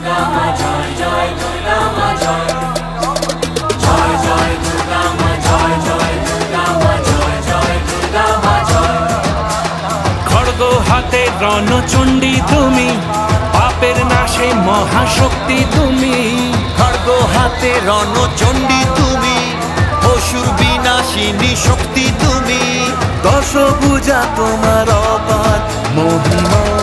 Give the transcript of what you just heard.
দুর্গা মা জয় জয় দুর্গা মা জয় জয় জয় দুর্গা মা জয় জয় দুর্গা মা জয় জয় দুর্গা মা জয়। খড়গ হাতে রণচণ্ডী তুমি, পাপের নাশে মহাশক্তি তুমি। খড়গ হাতে রণচণ্ডী তুমি, অসুর বিনাশিনী শক্তি তুমি। দশভুজা তোমার অপার মহিমা